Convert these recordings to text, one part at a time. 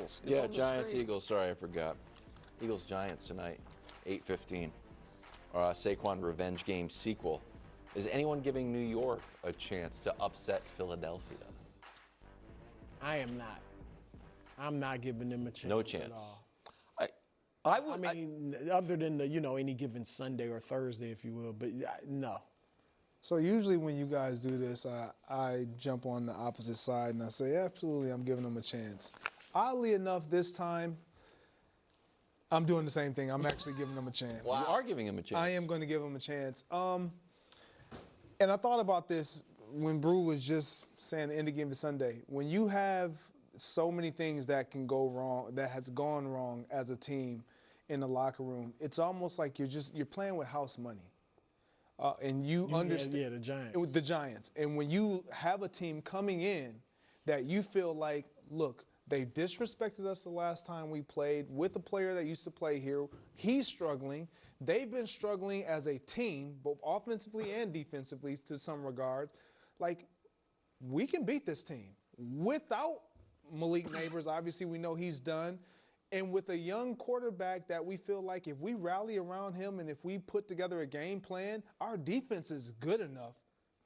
Eagles. It's Yeah, on the Giants, screen. Eagles. Sorry, I forgot. Eagles, Giants tonight, 8:15. Saquon revenge game sequel. Is anyone giving New York a chance to upset Philadelphia? I am not. I'm not giving them a chance. No At chance. all. I I mean, other than any given Sunday or Thursday, if you will, but no. So usually when you guys do this, I jump on the opposite side and I say, absolutely, I'm giving them a chance. Oddly enough, this time, I'm doing the same thing. I'm actually giving them a chance. Wow. You are giving him a chance. I am going to give them a chance. And I thought about this when Brew was just saying the end of game to Sunday. When you have so many things that can go wrong, that has gone wrong as a team in the locker room, it's almost like you're playing with house money. And you understand. Yeah, the Giants. The Giants. And when you have a team coming in that you feel like, look, they disrespected us the last time we played with a player that used to play here. He's struggling. They've been struggling as a team, both offensively and defensively to some regards. Like, we can beat this team. Without Malik Neighbors, obviously we know he's done. And with a young quarterback that we feel like if we rally around him and if we put together a game plan, our defense is good enough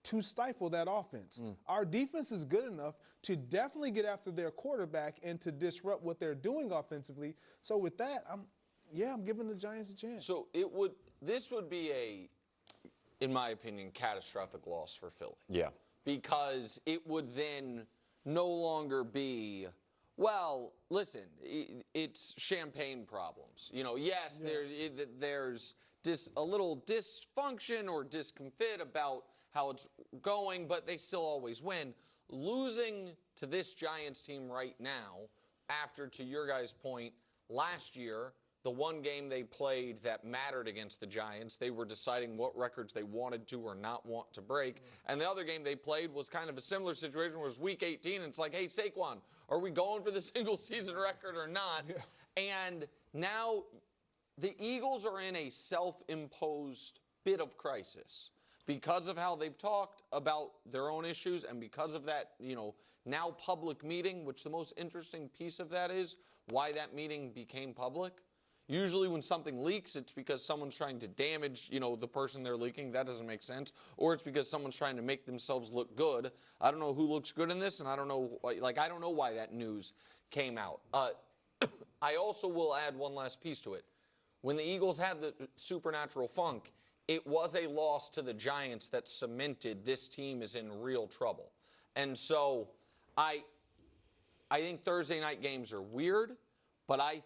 to stifle that offense. Our defense is good enough to definitely get after their quarterback and to disrupt what they're doing offensively. So with that, I'm giving the Giants a chance. So this would be a, in my opinion, catastrophic loss for Philly. Yeah. Because it would then no longer be, well, listen, it's champagne problems. Yes, there's a little dysfunction or discomfort about how it's going, but they still always win. Losing to this Giants team right now, after, to your guys' point, last year, the one game they played that mattered against the Giants, they were deciding what records they wanted to or not want to break. And the other game they played was kind of a similar situation where it was week 18, and it's like, hey, Saquon, are we going for the single season record or not? Yeah. And now the Eagles are in a self-imposed bit of crisis because of how they've talked about their own issues and because of that, now public meeting, which the most interesting piece of that is why that meeting became public. Usually when something leaks, it's because someone's trying to damage, the person they're leaking. That doesn't make sense. Or it's because someone's trying to make themselves look good. I don't know who looks good in this, and I don't know, I don't know why that news came out. I also will add one last piece to it. When the Eagles had the supernatural funk, it was a loss to the Giants that cemented this team is in real trouble. And so I think Thursday night games are weird, but I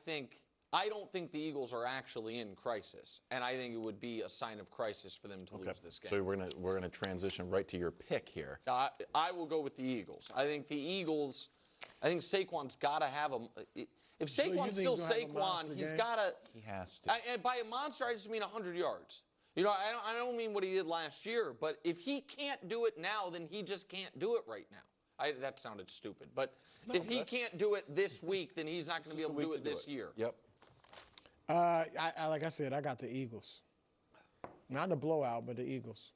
don't think the Eagles are actually in crisis, and I think it would be a sign of crisis for them to lose this game. So we're gonna transition right to your pick here. I will go with the Eagles. I think Saquon's got to have a. If Saquon's still Saquon, he's got to. He has to. And by a monster, I just mean 100 yards. I don't mean what he did last year, but if he can't do it now, then he just can't do it right now. That sounded stupid, but if he can't do it this week, then he's not going to be able to do it this year. Yep. Like I said, I got the Eagles. Not the blowout, but the Eagles.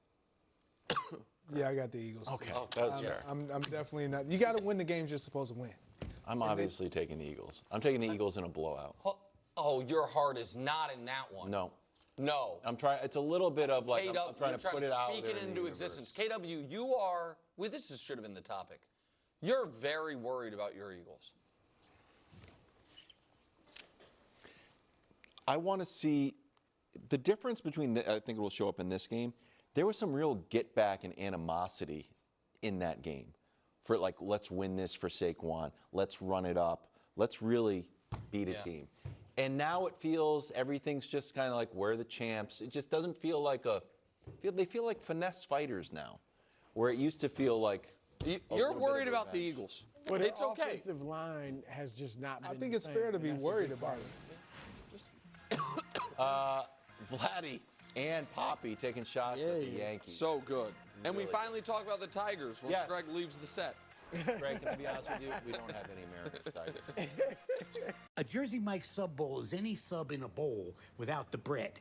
Yeah, I got the Eagles. Okay, that's fair. I'm definitely not. You got to win the games you're supposed to win. I'm obviously taking the Eagles. I'm taking the Eagles in a blowout. Oh, your heart is not in that one. No. No. I'm trying. It's a little bit of like I'm trying to put it out there. Speak it into existence. KW, you are. Well, this should have been the topic. You're very worried about your Eagles. I want to see the difference between. I think it will show up in this game. There was some real get back and animosity in that game. For like, let's win this for Saquon. Let's run it up. Let's really beat a team. And now it feels everything's just kind of like we're the champs. It just doesn't feel like they feel like finesse fighters now, where it used to feel like. You're worried about the Eagles. But it's the okay. offensive line has just not been I think the it's same, fair to be and that's worried a big about part. it. Vladdy and Poppy taking shots at the Yankees. So good. And Really we finally talk about the Tigers once Yes. Greg leaves the set. Greg, can I be honest with you? We don't have any American Tigers. A Jersey Mike's sub bowl is any sub in a bowl without the bread.